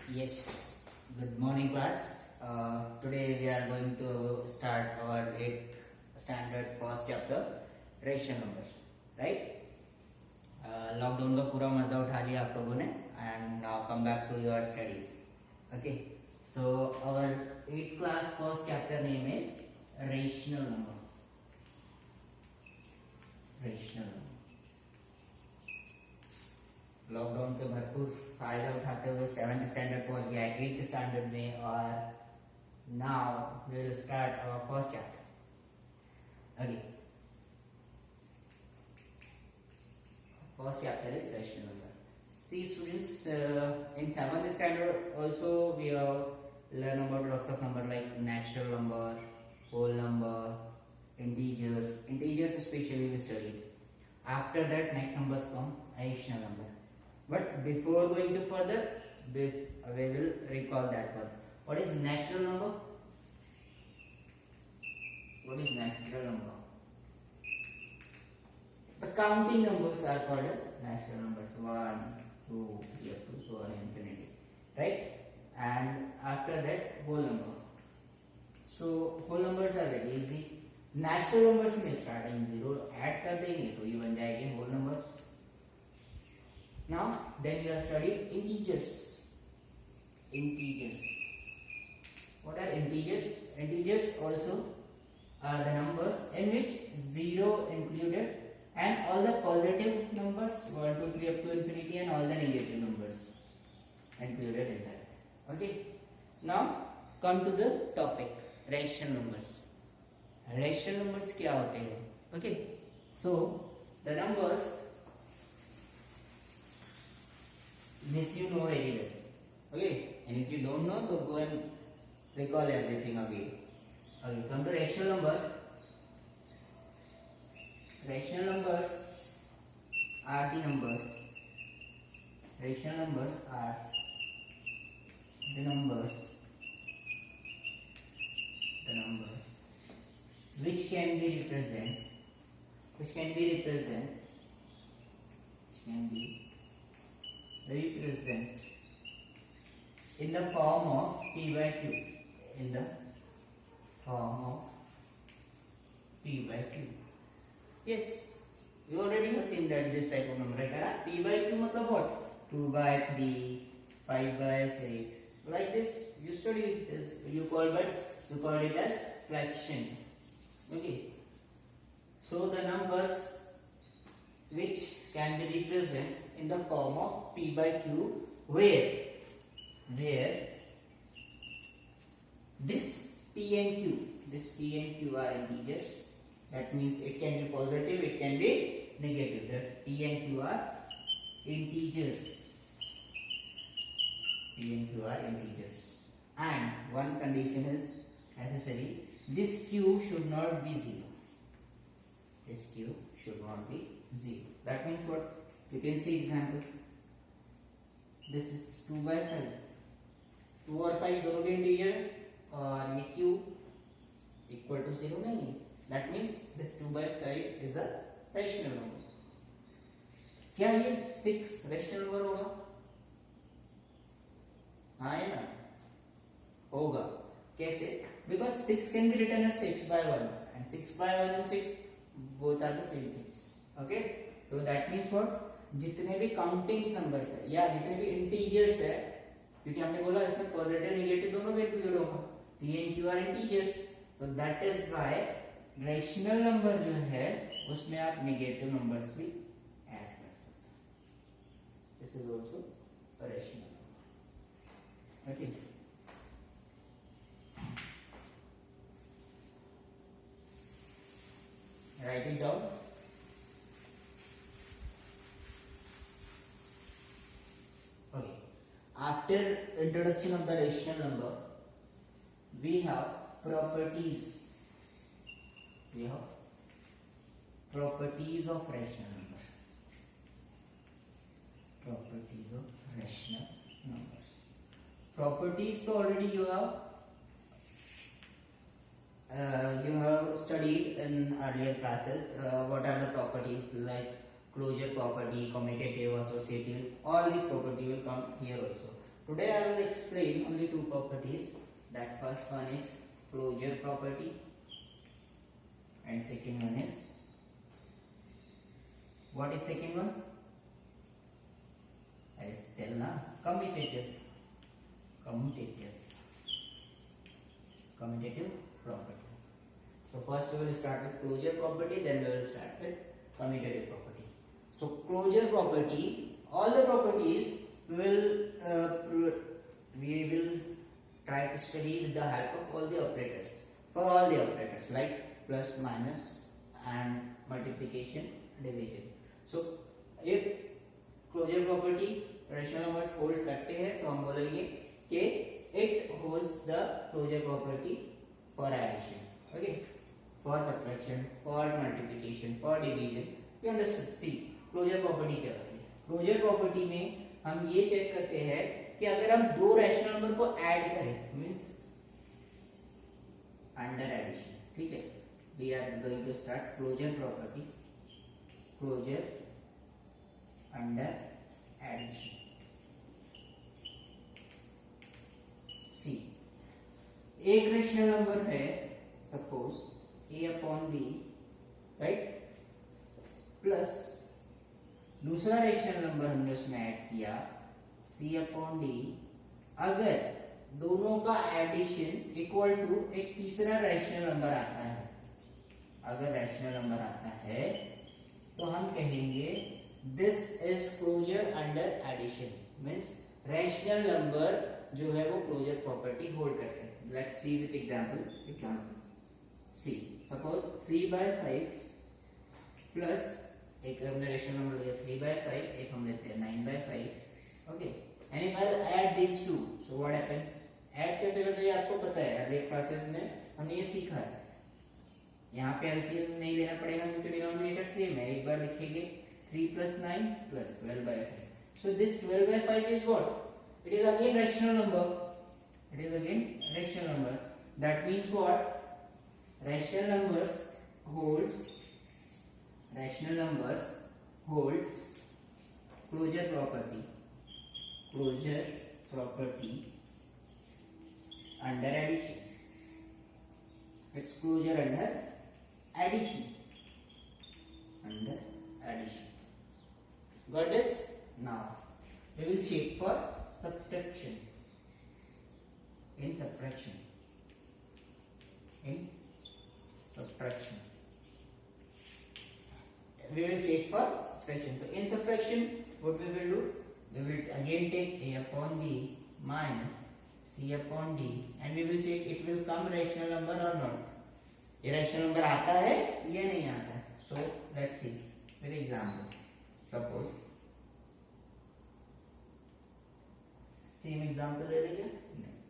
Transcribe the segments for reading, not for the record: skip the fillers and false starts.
Yes, good morning class. Today we are going to start our 8th standard first chapter rational numbers, right? Lockdown का पूरा मजा उठा लिया आप लोगों ने and now come back to your studies. Okay, so our 8th class first chapter name is rational number. Rational number. Lockdown के भरपूर फायदा उठाते हुए 7th स्टैंडर्ड पहुंच गया 8th स्टैंडर्ड में और now we will start our first chapter. Okay, first chapter is rational number. See students, in 7th standard also we have learn about lots of number like natural number, whole number, integers especially we studied. After that next numbers come rational number. But before going to further, we will recall that one. What is natural number? What is natural number? The counting numbers are called as natural numbers. 1, 2, 3, up to so on infinity. Right? And after that, whole number. So, whole numbers are very easy. Natural numbers में starting 0 add कर देंगे तो ये बन जाएंगे whole numbers. Now, then we are studying integers. Integers. What are integers? Integers also are the numbers in which 0 included and all the positive numbers 1, 2, 3 up to infinity and all the negative numbers included in that. Okay. Now, come to the topic. Rational numbers. Rational numbers क्या होते हैं? Okay. So, the numbers this you know very well. Okay, and if you don't know, so go and recall everything again. Okay, come to rational number. Rational numbers are the numbers. Rational numbers are the numbers. The numbers which can be represented. Which can be represented. Which can be represent in the form of p by q. In the form of p by q. Yes, you already have seen that this type of number, right? P by q मतलब what? 2 by 3, 5 by 6, like this. You study this. You call it as fraction. Okay. So the numbers which can be represented in the form of p by q, where this p and q are integers. That means it can be positive, it can be negative. That p and q are integers. P and q are integers. And one condition is necessary: this q should not be 0. This q should not be 0. That means what? You can see example. This is 2 by 5. 2 और 5 दोनों के integer और ये q equal to 0 नहीं है. That means this 2 by 5 is a rational number. क्या ये 6 rational number होगा? हाँ है ना? होगा. कैसे? Because 6 can be written as 6 by 1 and 6 by 1 and 6 both are the same things. Okay? So that means what? जितने भी काउंटिंग्स नंबर्स है या जितने भी इंटीजर्स है, क्योंकि हमने बोला इसमें पॉजिटिव नेगेटिव दोनों भी इंक्लूड होगा. p and q are integers. So that is why rational number जो है उसमें आप नेगेटिव नंबर्स भी ऐड कर सकते हैं. This is also a rational number. Okay, right it down. After introduction of the rational number, we have properties. We have properties of rational number. Properties of rational numbers. Properties तो already you have studied in earlier classes. What are the properties like closure property, commutative, associative? All these property will come here also. today I will explain only two properties. That first one is closure property and second one is, what is second one? I tell na, commutative property. So first we will start with closure property, then we will start with commutative property. So closure property, all the properties we will try to study with the help of all the operators. For all the operators like plus, minus and multiplication, division. So if closure property rational numbers hold करते हैं तो हम बोलेंगे कि it holds the closure property for addition, okay, for subtraction, for multiplication, for division. You understood? See, closure property क्या होती है? Closure property में हम ये चेक करते हैं कि अगर हम दो रैशनल नंबर को ऐड करें, मींस अंडर एडिशन, ठीक है, we are going to start closure property, closure under addition. See, एक रेशनल नंबर है suppose a upon b, right, plus दूसरा रेशनल नंबर हमने उसमें ऐड किया c अपॉन d. अगर दोनों का एडिशन इक्वल टू एक तीसरा रैशनल नंबर आता है, अगर रैशनल नंबर आता है तो हम कहेंगे this is closure under addition, means rational number जो है वो क्लोजर प्रॉपर्टी होल्ड करते हैं. Let's see with example. See suppose 3/5 plus एक हमने रैशनल नंबर लिया 3/5, एक हम लेते हैं 9/5, okay, and if I add this to, so what happen, add कैसे करते हैं आपको पता है, अगले क्लासेस में हमने ये सीखा है. यहाँ पे एलसीएम नहीं लेना पड़ेगा क्योंकि डिनोमिनेटर सेम है. एक बार लिखेंगे 3 + 9 + 12/5. So this 12/5 is what? It is again rational number. It is again rational number. That means what? Rational numbers holds closure property under addition. It's closure under addition. Got this? Now we will check for subtraction. In subtraction, we will check for subtraction. So in subtraction, what we will do? We will again take a upon b minus c upon d, and we will check it will come rational number or not. ये rational number आता है या नहीं आता है. So let's see with example. Suppose same example ले लीजिए,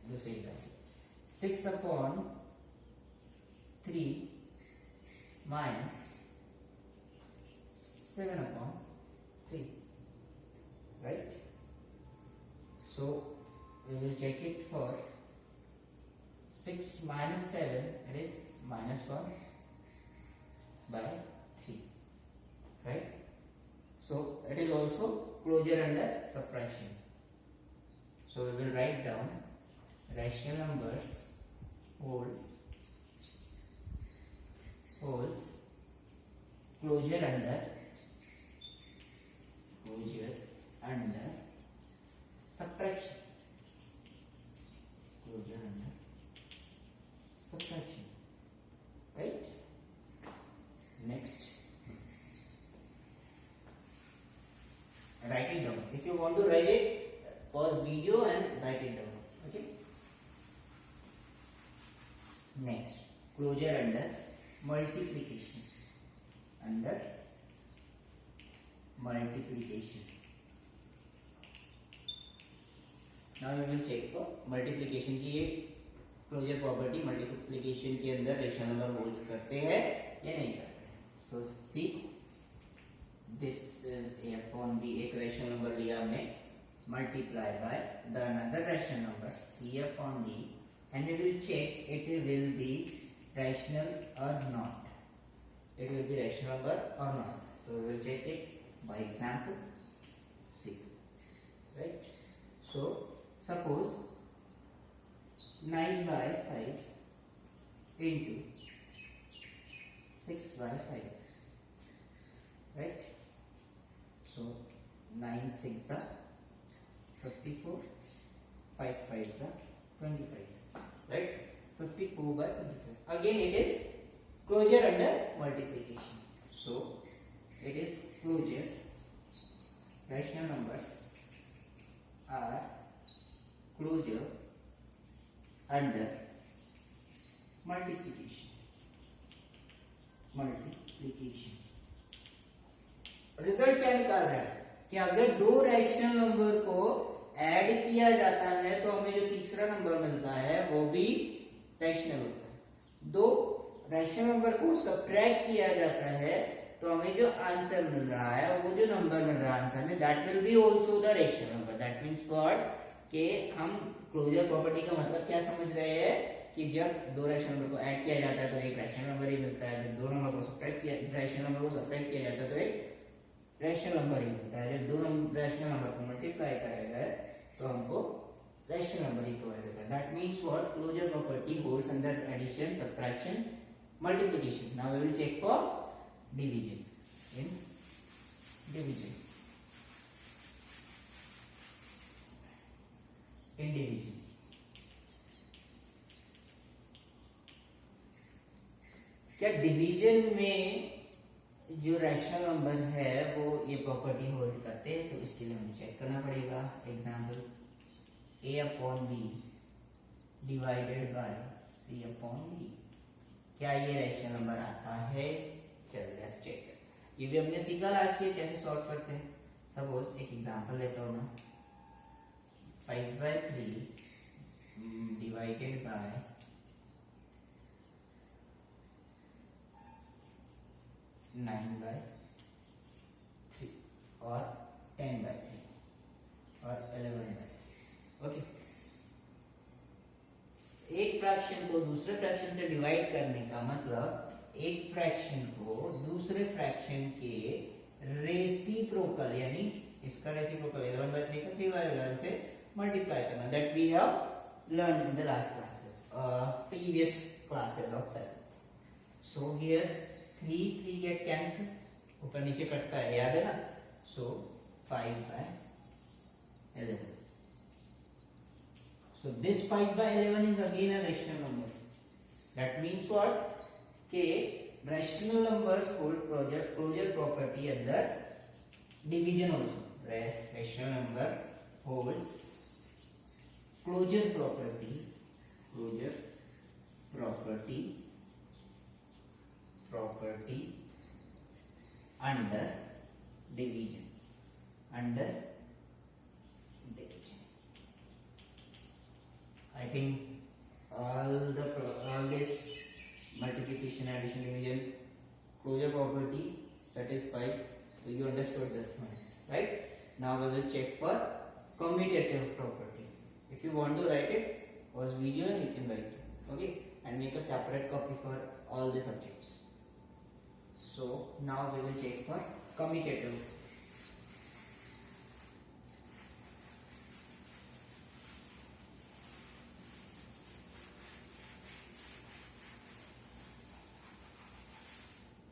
दूसरे example 6 upon 3 minus 7 upon 3, right. So we will check it for 6 minus 7, it is -1/3, right. So it is also closure under subtraction. So we will write down rational numbers holds closure under subtraction. Right. Next, write it down. If you want to write it, pause video and write it down, okay. Next, closure under multiplication. Now we will check for multiplication की ये closure property multiplication के अंदर rational number hold करते हैं या नहीं करते हैं. So see this is a upon b, एक रेशनल नंबर लिया हमने, multiply by the another rational number c upon d, and we will check it will be rational or not. It will be rational number or not. So we will check it by example c, right. So suppose 9 by 5 into 6 by 5, right? So 9 6 are 54, 5 5 are 25, right? 54 by 25. Again it is closure under multiplication. So it is closure. Rational numbers are closure under multiplication. Result क्या निकाल रहा है कि अगर दो rational number को add किया जाता है तो हमें जो तीसरा नंबर मिलता है वो भी रैशनल होता है। दो रैशनल नंबर को सब्ट्रैक्ट किया जाता है तो हमें जो आंसर मिल रहा है, वो जो नंबर मिल रहा है आंसर में, that will be also the rational number. That means what कि हम क्लोजर प्रॉपर्टी का मतलब क्या समझ रहे हैं कि जब दो रैशनल नंबर को ऐड किया जाता है तो एक रैशनल नंबर ही मिलता है, जब दो नंबर को सब्ट्रैक्ट किया रैशनल नंबर को सब्ट्रैक्ट किया जाता है तो एक रैशनल नंबर ही मिलता है। जब दो रैशनल नंबर को मल्टीप्लाई करेगा तो हमको रैशनल नंबर ही प्रोवाइड होता है। That means what closure property holds under addition, subtraction, multiplication. Now we will check for division. In division क्या डिवीजन में जो रैशनल नंबर है वो ये प्रॉपर्टी होल्ड करते हैं? तो इसके लिए हमें चेक करना पड़ेगा। Example a upon b divided by c upon d, क्या ये रैशनल नंबर आता है? चलिए लेट्स चेक। ये भी हमने सीखा लास्ट ईयर कैसे सॉल्व करते हैं। सपोज एक एग्जांपल लेता हूँ मैं, 5/3 डिवाइडेड बाय 9/3 और 10/3 और 11/3। ओके, एक फ्रैक्शन को दूसरे फ्रैक्शन से डिवाइड करने का मतलब एक फ्रैक्शन को दूसरे फ्रैक्शन के रेसिप्रोकल, यानी इसका रेसिप्रोकल 11/3 का 3/11 से मल्टीप्लाई करना। That we have learn in the last classes, previous classes of 7th। So here 3 get cancel, ऊपर नीचे कटता है, याद है ना? सो 5/11। So this 5/11 is again a rational number. That means what? कि rational numbers hold closure property under division also. Rational number holds closure property under division. I think all this multiplication, addition, division, closure property satisfied. So you understood this one, right? Now we will check for commutative property. If you want to write it, pause video and you can write it, okay? And make a separate copy for all the subjects. So now we will check for commutative.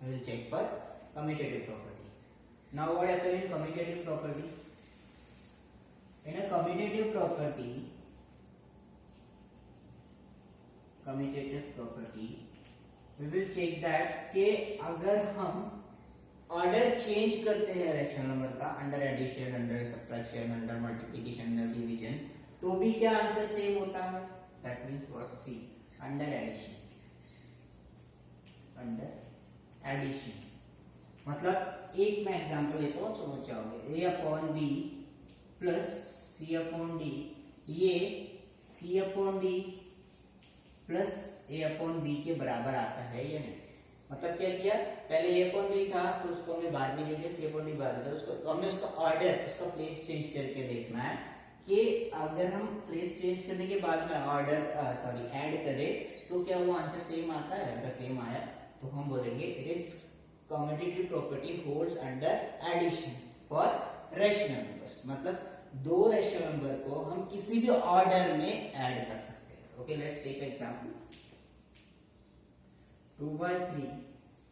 We will check for commutative property. Now what happens in commutative property? In a commutative property, we will check that कि अगर हम order change करते हैं rational number का under addition, under subtraction, under multiplication, under division, तो भी क्या answer same होता है? That means what? See under addition, मतलब एक मैं एग्जांपल लेता हूँ, समझ जाओगे। a upon B plus C upon D, ये C upon D plus a upon B के बराबर आता है या नहीं? मतलब क्या किया, पहले a अपॉन बी था तो उसको हमें बाद में ले लिया, c अपॉन डी बाद में था, उसको तो हमें उसका ऑर्डर, उसका प्लेस चेंज करके देखना है कि अगर हम प्लेस चेंज करने के बाद में ऑर्डर ऐड करें तो क्या वो आंसर सेम आता है? अगर सेम आया तो हम बोलेंगे it is commutative property holds under addition for rational numbers, मतलब दो रेशनल नंबर को हम किसी भी ऑर्डर में ऐड कर सकते हैं. Okay, let's take example 2/3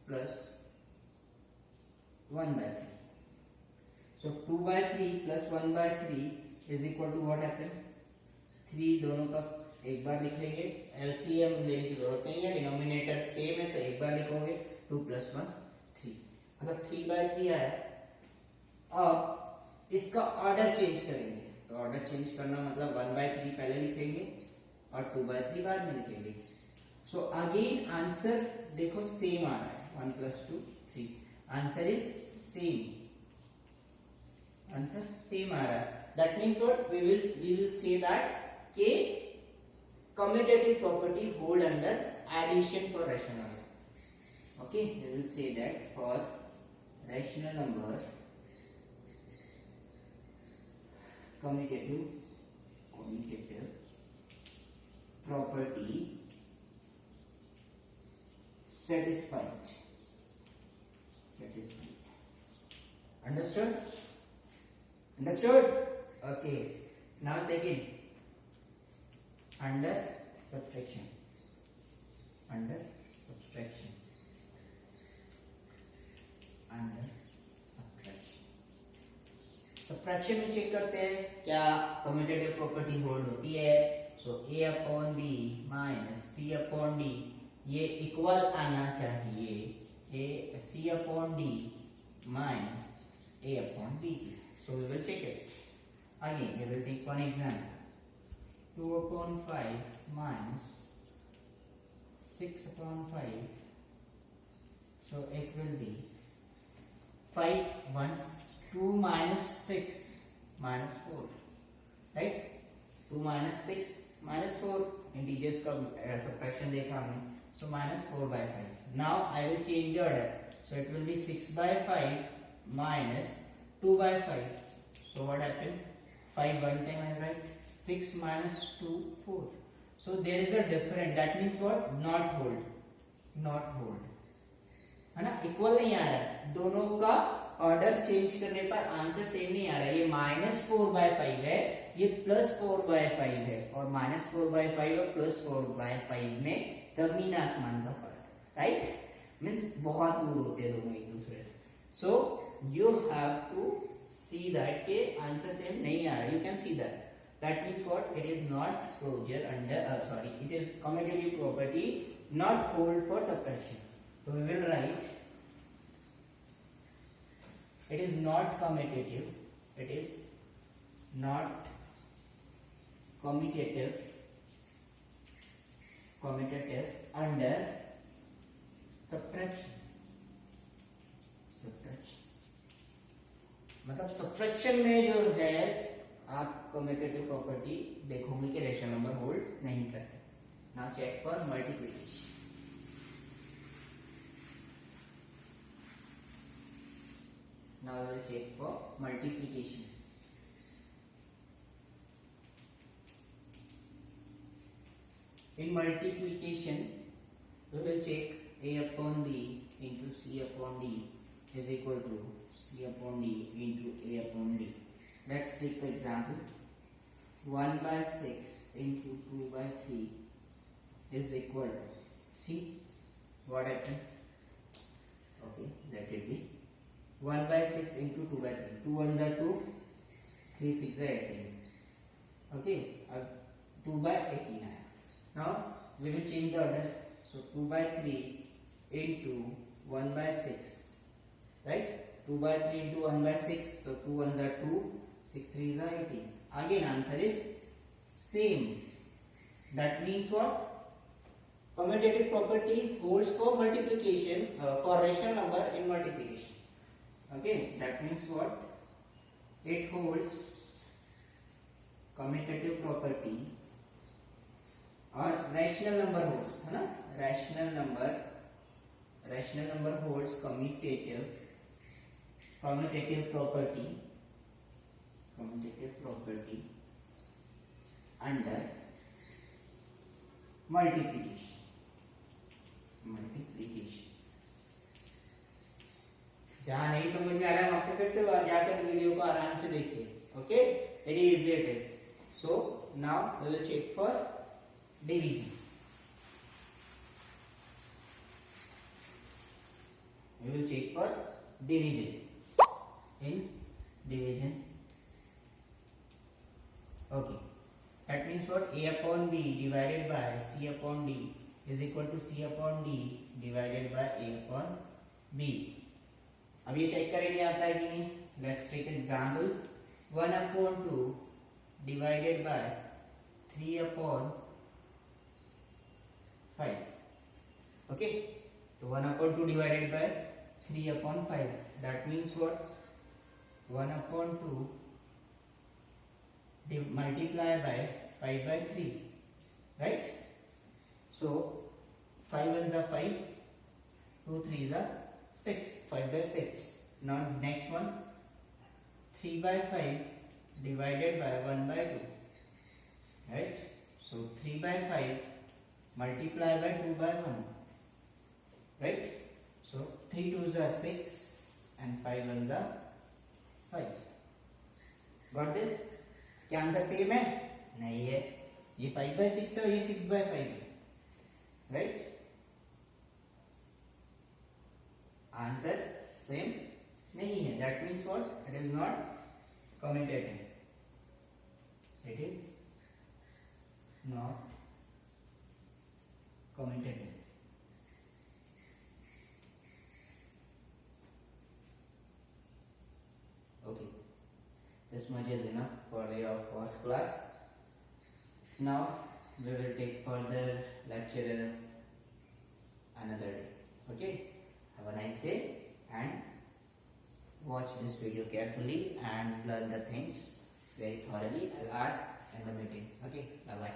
plus 1/3. So 2/3 plus 1/3 is equal to what happen? 3 दोनों का एक बार लिख लेंगे, एलसीएम लेने की जरूरत नहीं है, डिनोमिनेटर सेम है तो एक बार लिखोगे. 2 plus 1 3, मतलब 3/3 आया. अब इसका ऑर्डर चेंज करेंगे, तो ऑर्डर चेंज करना मतलब 1/3 पहले लिखेंगे और 2/3 बाद में लिखेंगे. सो अगेन आंसर देखो सेम आ रहा है, 1 plus 2 3. Answer is same, answer same आ रहा है. That means what, we will say that के commutative property hold under addition for rational number. Okay, we will say that for rational number commutative property satisfied. Understood? Okay, now second, under subtraction. Under subtraction. Subtraction में चेक करते हैं क्या commutative property hold होती है. So a upon b minus c upon D, ये equal आना चाहिए c upon d minus a upon b. So we will check it again. We will take one example, 2 upon 5 minus 6 upon 5. So it will be 5 once 2 minus 6 minus 4, right? 2 minus 6 minus 4, integers का subtraction देखा हमने. So minus 4/5. Now I will change the order. So it will be 6/5 minus 2/5. So what happened? 5 one time I write. 6 minus 2 4. So there is a difference. That means what? Not hold, है ना? Equal नहीं आ रहा है. दोनों का order change करने पर आंसर सेम नहीं आ रहा है. ये -4/5 है, ये +4/5 है, और -4/5 और +4/5 में दरमियान मान का फर्क, राइट? मीन्स बहुत दूर होते हैं दोनों एक दूसरे से. So you have to see that के आंसर सेम नहीं आ रहा है. You can see that. That means what? It is not closure under it is commutative property not hold for subtraction. So we will write it is not commutative. It is not commutative under subtraction. मतलब subtraction में जो है आप commutative property देखोगे कि rational number hold नहीं करते. Now check for multiplication. Now we will check for multiplication. In multiplication we will check a upon b into c upon d is equal to c upon d into a upon d. Let's take the example. 1/6 into 2/3 is equal to, see what happened? Okay, let it be 1/6 into 2/3. 2 ones are 2, 3 6 are 18. Okay, 2/18 आया. Now we will change the order. So 2/3 into 1/6, right? 2/3 into 1/6, so 2 ones are 2, 6 3s are 18. Again answer is same. That means what? Commutative property holds for multiplication, for rational number in multiplication. Okay, that means what? It holds commutative property और rational number holds, है ना? Rational number holds commutative property under multiplication. जहां नहीं समझ में आ रहा है वहां पे फिर से जाकर वीडियो को आराम से देखिए. Okay, very easy it is. So now we will check for division. We will check for division. In division, okay, that means what? A upon B divided by C upon D is equal to C upon D divided by A upon B. अब ये check करेंगे आता है कि नहीं. Let's take example. 1 upon 2 divided by 3 upon 5. Okay, so 1 upon 2 divided by 3 upon 5. That means what? 1 upon 2 multiply by 5 by 3, right? So 5 ones are 5, 2 3s are 6, 5 by 6. Now next one, 3 by 5 divided by 1 by 2, right? So 3 by 5 multiply by 2 by 1, right? So 3 2s are 6 and 5 ones are 5. Got this? क्या answer same है? नहीं है. ये 5 by 6 है और ये 6 by 5 है, right? Answer same नहीं है. That means what? It is not commutative. It is not commutative. Okay, this much is enough for your first class. Now we will take further lecture another day. Okay, have a nice day and watch this video carefully and learn the things very thoroughly. I'll ask in the meeting. Okay, bye bye.